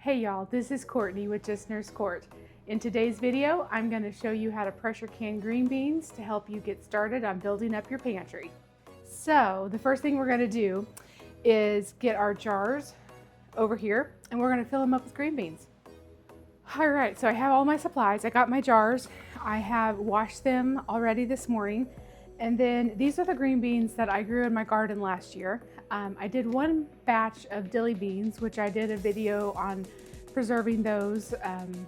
Hey y'all, this is Courtney with Just Nurse Court. In today's video, I'm going to show you how to pressure can green beans to help you get started on building up your pantry. So the first thing we're going to do is get our jars over here and we're going to fill them up with green beans. All right, so I have all my supplies. I got my jars. I have washed them already this morning. And then these are the green beans that I grew in my garden last year. I did one batch of dilly beans, which I did a video on preserving those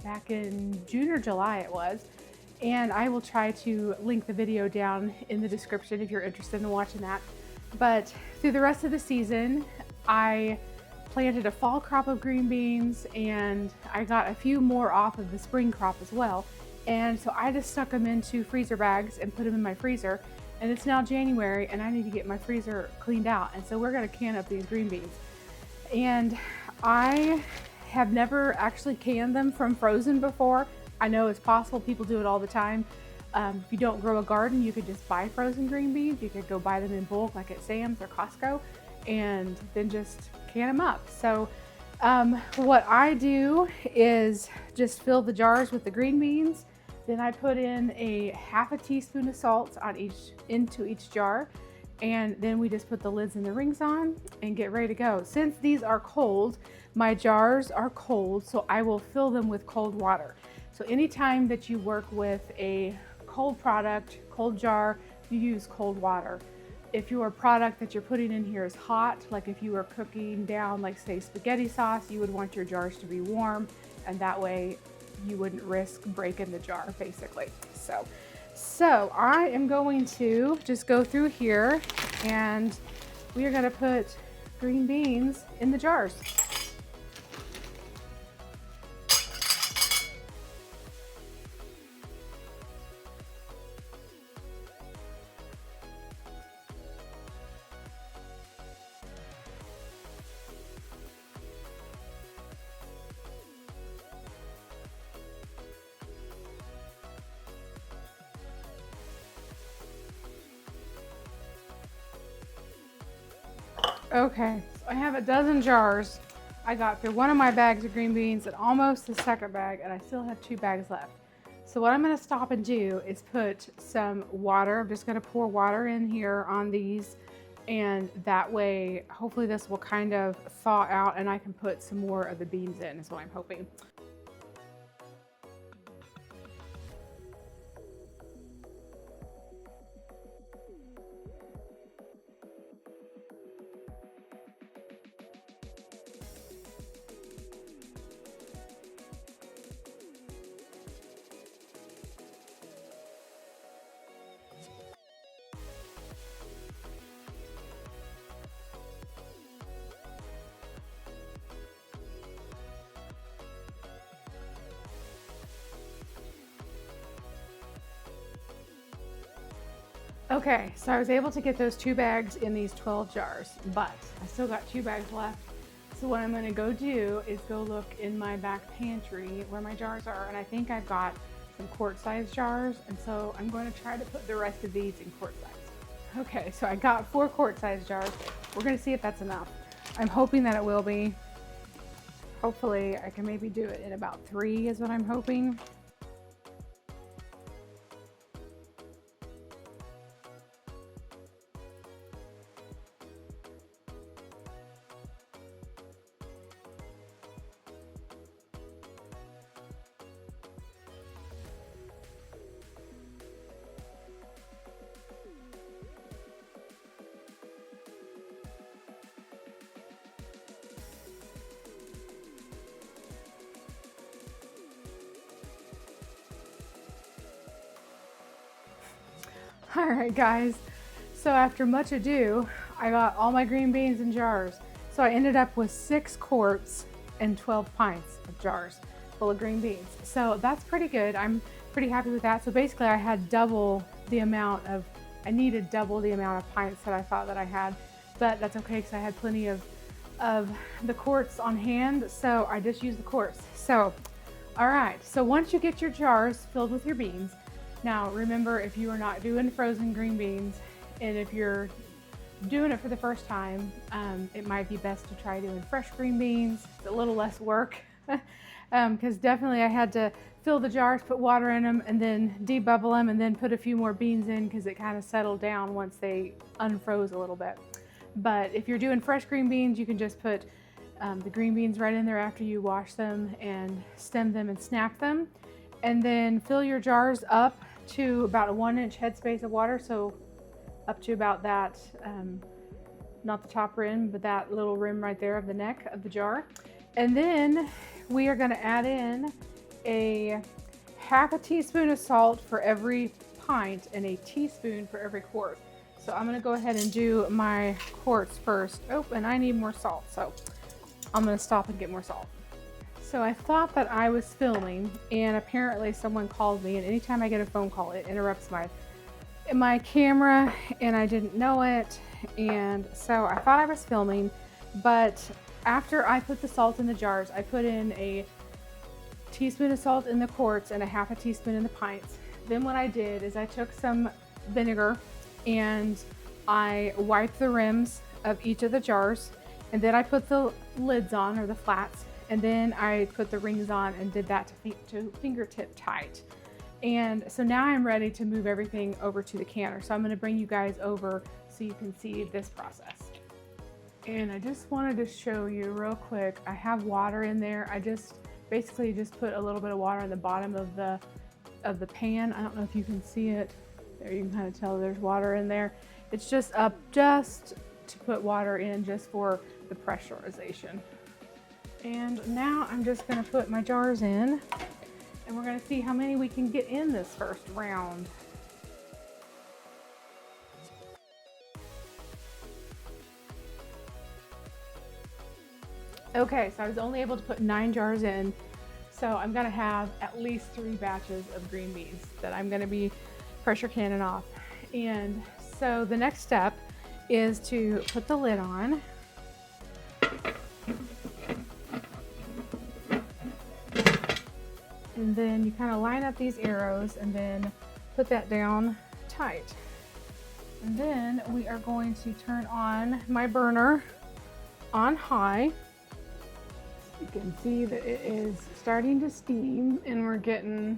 back in June or July it was. And I will try to link the video down in the description if you're interested in watching that. But through the rest of the season, I planted a fall crop of green beans and I got a few more off of the spring crop as well. And so I just stuck them into freezer bags and put them in my freezer. And it's now January and I need to get my freezer cleaned out. And so we're gonna can up these green beans. And I have never actually canned them from frozen before. I know it's possible, people do it all the time. If you don't grow a garden, you could just buy frozen green beans. You could go buy them in bulk like at Sam's or Costco and then just can them up. So what I do is just fill the jars with the green beans. Then I put in a half a teaspoon of salt into each jar. And then we just put the lids and the rings on and get ready to go. Since these are cold, my jars are cold, so I will fill them with cold water. So anytime that you work with a cold product, cold jar, you use cold water. If your product that you're putting in here is hot, like if you were cooking down, like say spaghetti sauce, you would want your jars to be warm, and that way you wouldn't risk breaking the jar basically. So I am going to just go through here and we are going to put green beans in the jars. Okay, so I have a dozen jars. I got through one of my bags of green beans and almost the second bag, and I still have 2 bags left. So what I'm gonna stop and do is put some water. I'm just gonna pour water in here on these, and that way, hopefully this will kind of thaw out and I can put some more of the beans in, is what I'm hoping. Okay, so I was able to get those 2 bags in these 12 jars, but I still got 2 bags left. So what I'm gonna go do is go look in my back pantry where my jars are, and I think I've got some quart-sized jars, and so I'm going to try to put the rest of these in quart size. Okay, so I got 4 quart-sized jars. We're gonna see if that's enough. I'm hoping that it will be. Hopefully I can maybe do it in about 3 is what I'm hoping. All right, guys, so after much ado, I got all my green beans in jars. So I ended up with 6 quarts and 12 pints of jars full of green beans. So that's pretty good. I'm pretty happy with that. So basically I had double the amount of, I needed double the amount of pints that I thought that I had, but that's okay because I had plenty of the quarts on hand. So I just used the quarts. So, all right, so once you get your jars filled with your beans, now remember, if you are not doing frozen green beans, and if you're doing it for the first time, it might be best to try doing fresh green beans. It's a little less work, because definitely I had to fill the jars, put water in them, and then debubble them, and then put a few more beans in because it kind of settled down once they unfroze a little bit. But if you're doing fresh green beans, you can just put the green beans right in there after you wash them and stem them and snap them. And then fill your jars up to about a 1-inch headspace of water. So up to about that, not the top rim, but that little rim right there of the neck of the jar. And then we are gonna add in a half a teaspoon of salt for every pint and a teaspoon for every quart. So I'm gonna go ahead and do my quarts first. Oh, and I need more salt, so I'm gonna stop and get more salt. So I thought that I was filming, and apparently someone called me, and anytime I get a phone call, it interrupts my camera, and I didn't know it. And so I thought I was filming, but after I put the salt in the jars, I put in a teaspoon of salt in the quarts and a half a teaspoon in the pints. Then what I did is I took some vinegar and I wiped the rims of each of the jars, and then I put the lids on, or the flats, and then I put the rings on and did that to fingertip tight. And so now I'm ready to move everything over to the canner. So I'm going to bring you guys over so you can see this process. And I just wanted to show you real quick, I have water in there. I basically just put a little bit of water in the bottom of the pan. I don't know if you can see it. There, you can kind of tell there's water in there. It's just up just to put water in, just for the pressurization. And now I'm just going to put my jars in, and we're going to see how many we can get in this first round. Okay, so I was only able to put 9 jars in, so I'm going to have at least 3 batches of green beans that I'm going to be pressure canning off. And so the next step is to put the lid on. And then you kind of line up these arrows and then put that down tight. And then we are going to turn on my burner on high. You can see that it is starting to steam, and we're getting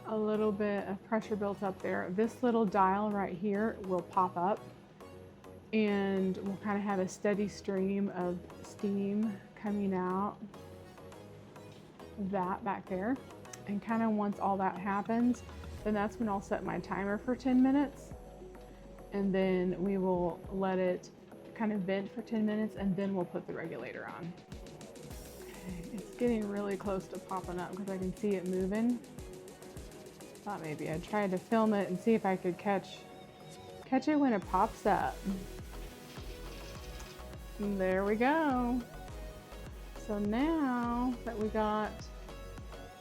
a little bit of pressure built up there. This little dial right here will pop up, and we'll kind of have a steady stream of steam coming out that back there. And kind of once all that happens, then that's when I'll set my timer for 10 minutes, and then we will let it kind of vent for 10 minutes, and then we'll put the regulator on. Okay, it's getting really close to popping up because I can see it moving. Thought maybe I'd try to film it and see if I could catch it when it pops up. And there we go. So now that we got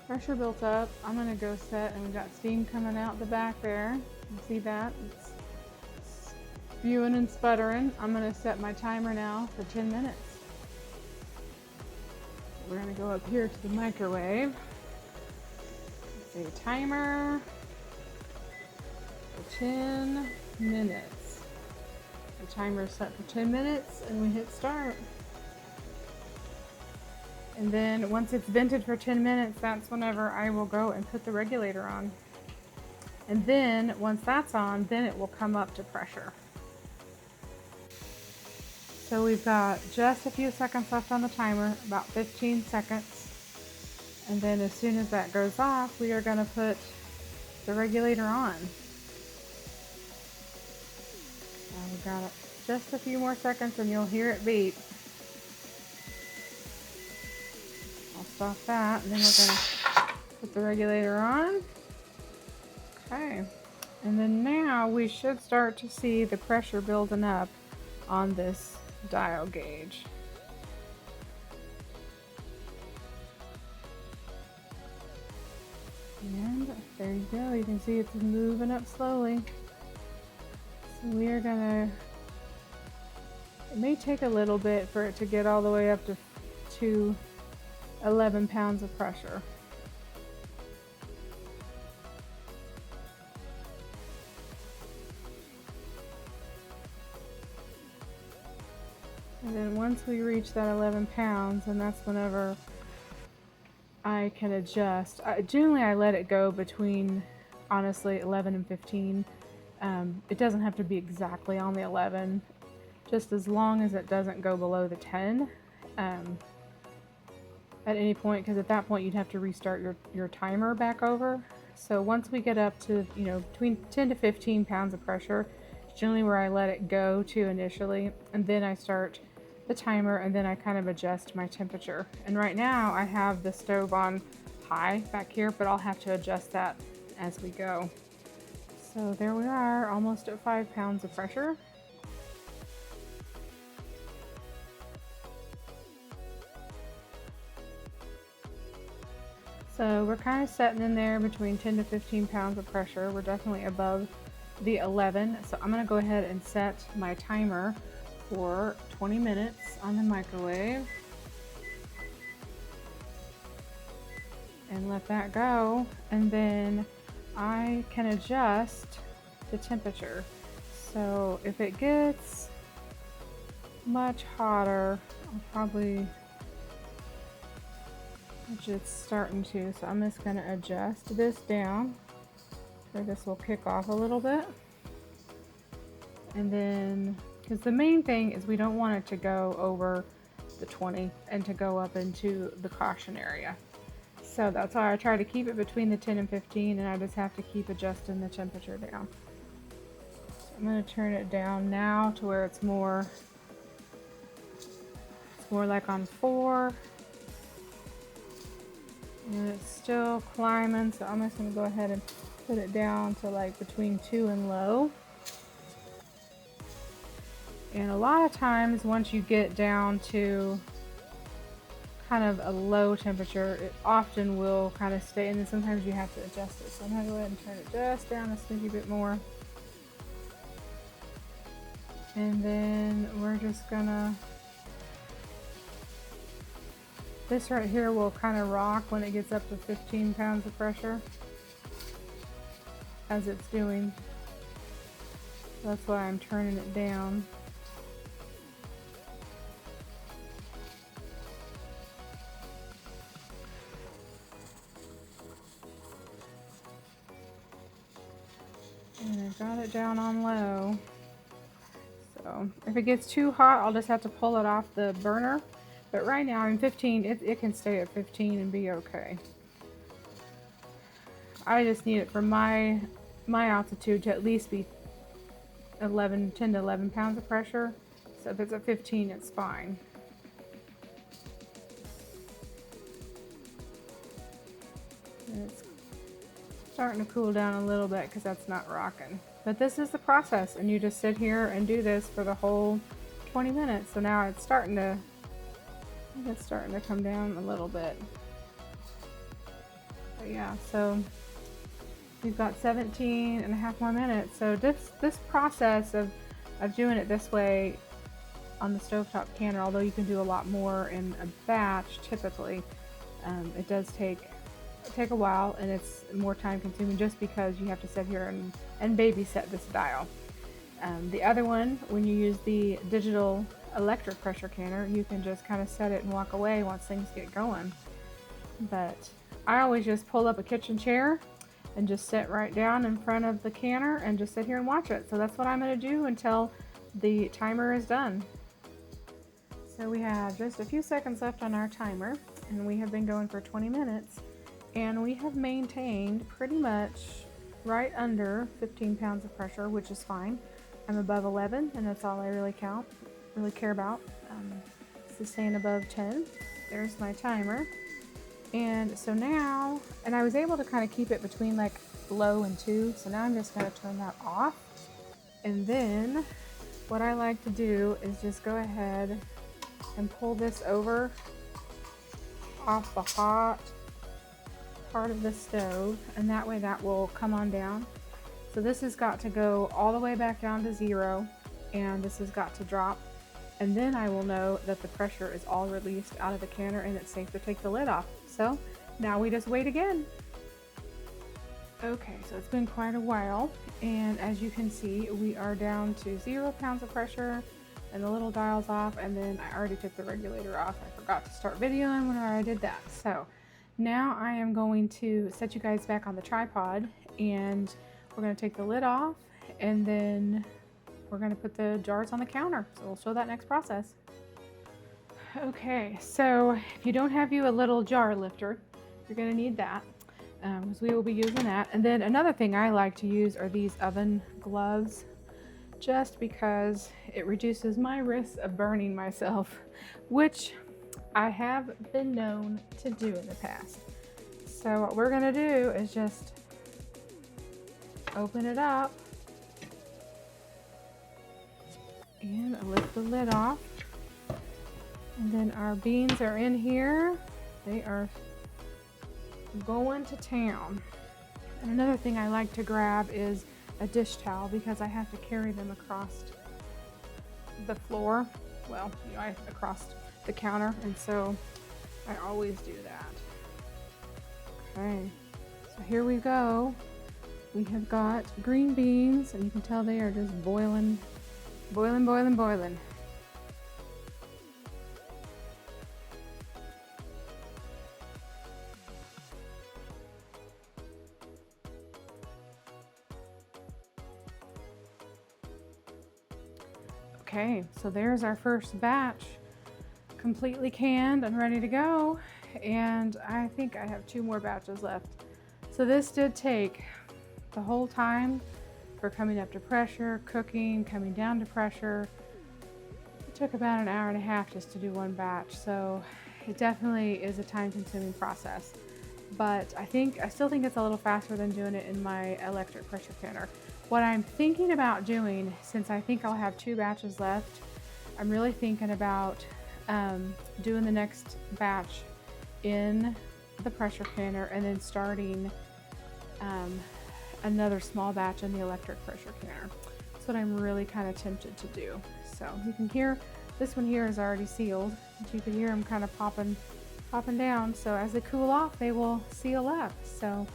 pressure built up, I'm gonna go set, and we got steam coming out the back there. You see that? It's spewing and sputtering. I'm gonna set my timer now for 10 minutes. We're gonna go up here to the microwave. Say timer for 10 minutes. The timer is set for 10 minutes, and we hit start. And then once it's vented for 10 minutes, that's whenever I will go and put the regulator on. And then once that's on, then it will come up to pressure. So we've got just a few seconds left on the timer, about 15 seconds. And then as soon as that goes off, we are going to put the regulator on. We've got just a few more seconds, and you'll hear it beep. I'll stop that, and then we're going to put the regulator on. Okay. And then now we should start to see the pressure building up on this dial gauge. And there you go, you can see it's moving up slowly. So we are gonna, it may take a little bit for it to get all the way up to 11 pounds of pressure. And then once we reach that 11 pounds, and that's whenever I can adjust. Generally I let it go between, honestly, 11 and 15. It doesn't have to be exactly on the 11, just as long as it doesn't go below the 10 at any point, because at that point you'd have to restart your timer back over. So once we get up to, you know, between 10 to 15 pounds of pressure, it's generally where I let it go to initially, and then I start the timer, and then I kind of adjust my temperature. And right now I have the stove on high back here, but I'll have to adjust that as we go. So there we are, almost at 5 pounds of pressure. So we're kind of setting in there between 10 to 15 pounds of pressure. We're definitely above the 11. So I'm gonna go ahead and set my timer for 20 minutes on the microwave. And let that go. And then I can adjust the temperature. So if it gets much hotter, I'll probably, which it's starting to, so I'm just gonna adjust this down where this will kick off a little bit. And then, because the main thing is we don't want it to go over the 20 and to go up into the caution area. So that's why I try to keep it between the 10 and 15, and I just have to keep adjusting the temperature down. So I'm gonna turn it down now to where it's more like on 4. And it's still climbing, so I'm just gonna go ahead and put it down to like between 2 and low. And a lot of times once you get down to kind of a low temperature, it often will kind of stay, and then sometimes you have to adjust it. So I'm gonna go ahead and turn it just down a smidgy bit more. And then we're just gonna, this right here will kind of rock when it gets up to 15 pounds of pressure, as it's doing. That's why I'm turning it down. And I got it down on low. So if it gets too hot, I'll just have to pull it off the burner. But right now I'm 15, it can stay at 15 and be okay. I just need it for my altitude to at least be 10 to 11 pounds of pressure. So if it's at 15, it's fine. And it's starting to cool down a little bit because that's not rocking. But this is the process, and you just sit here and do this for the whole 20 minutes. So now it's starting to come down a little bit. But yeah, so we've got 17 and a half more minutes. So this process of doing it this way on the stovetop canner, although you can do a lot more in a batch typically, it does take a while, and it's more time consuming just because you have to sit here and babysit this dial. The other one, when you use the digital electric pressure canner, you can just kind of set it and walk away once things get going. But I always just pull up a kitchen chair and just sit right down in front of the canner and just sit here and watch it. So that's what I'm going to do until the timer is done. So we have just a few seconds left on our timer, and we have been going for 20 minutes, and we have maintained pretty much right under 15 pounds of pressure, which is fine. I'm above 11, and that's all I really care about. It's staying above 10. There's my timer. And so now, and I was able to kind of keep it between like low and 2, so now I'm just going to turn that off. And then what I like to do is just go ahead and pull this over off the hot part of the stove, and that way that will come on down. So this has got to go all the way back down to 0, and this has got to drop, and then I will know that the pressure is all released out of the canner and it's safe to take the lid off. So now we just wait again. Okay, so it's been quite a while, and as you can see, we are down to 0 pounds of pressure, and the little dial's off, and then I already took the regulator off. I forgot to start videoing when I did that. So Now I am going to set you guys back on the tripod, and we're going to take the lid off, and then we're going to put the jars on the counter. So we'll show that next process. Okay, so if you don't have a little jar lifter, you're going to need that, because we will be using that. And then another thing I like to use are these oven gloves, just because it reduces my risk of burning myself, which I have been known to do in the past. So what we're going to do is just open it up and lift the lid off. And then our beans are in here. They are going to town. And another thing I like to grab is a dish towel, because I have to carry them across the floor. Well, across the counter, and so I always do that. Okay, so here we go. We have got green beans, and you can tell they are just boiling, boiling, boiling, boiling. Okay, so there's our first batch, completely canned and ready to go. And I think I have 2 more batches left. So this did take the whole time for coming up to pressure, cooking, coming down to pressure. It took about an hour and a half just to do 1 batch. So it definitely is a time-consuming process. But I still think it's a little faster than doing it in my electric pressure canner. What I'm thinking about doing, since I think I'll have 2 batches left, I'm really thinking about doing the next batch in the pressure canner, and then starting another small batch in the electric pressure canner. That's what I'm really kind of tempted to do. So you can hear this one here is already sealed, but you can hear them kind of popping down. So as they cool off, they will seal up. So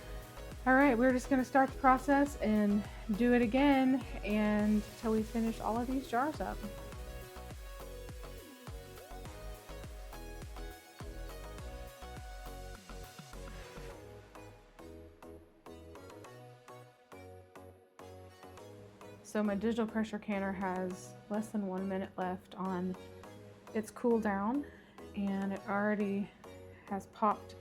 all right, we're just going to start the process and do it again until we finish all of these jars up. So my digital pressure canner has less than 1 minute left on its cool down, and it already has popped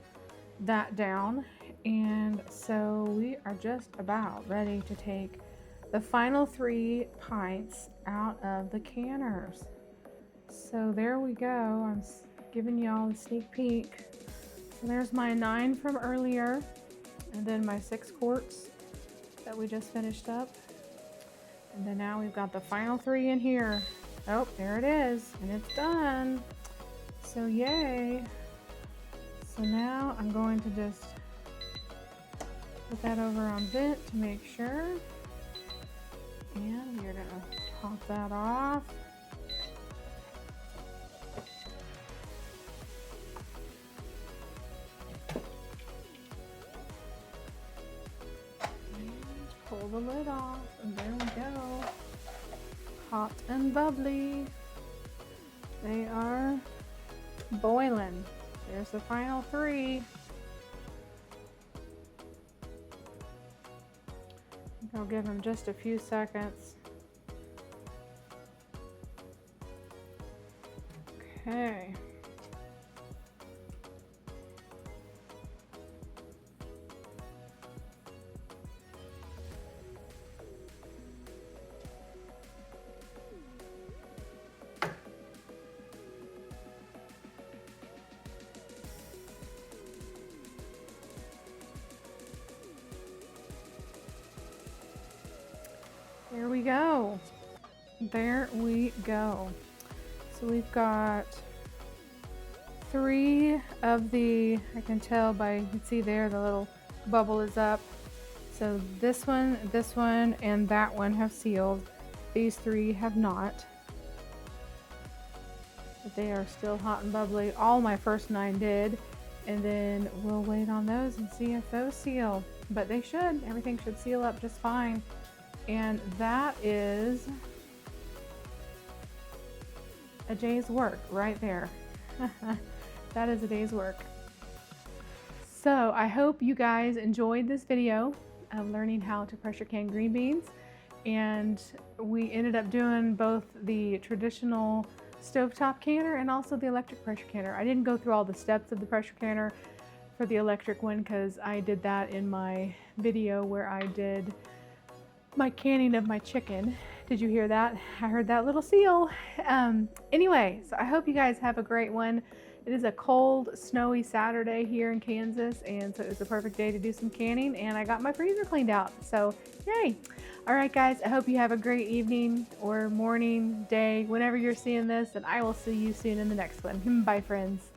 that down. And so we are just about ready to take the final 3 pints out of the canners. So there we go. I'm giving y'all a sneak peek. So there's my 9 from earlier, and then my 6 quarts that we just finished up. And then now we've got the final 3 in here. Oh, there it is, and it's done. So yay. So now I'm going to just put that over on vent to make sure. And we're gonna pop that off. And pull the lid off, and there we go. Hot and bubbly. They are boiling. There's the final 3. I'll give them just a few seconds. Okay. There we go. There we go. So we've got 3 of the, I can tell by, you can see there the little bubble is up. So this one, and that one have sealed. These 3 have not. But they are still hot and bubbly. All my first 9 did. And then we'll wait on those and see if those seal. But they should. Everything should seal up just fine. And that is a day's work right there. That is a day's work. So I hope you guys enjoyed this video of learning how to pressure can green beans. And we ended up doing both the traditional stovetop canner and also the electric pressure canner. I didn't go through all the steps of the pressure canner for the electric one because I did that in my video where I did my canning of my chicken. Did you hear that? I heard that little seal. Anyway, so I hope you guys have a great one. It is a cold, snowy Saturday here in Kansas, and so it's a perfect day to do some canning, and I got my freezer cleaned out, so yay. All right, guys, I hope you have a great evening or morning, day, whenever you're seeing this, and I will see you soon in the next one. Bye, friends.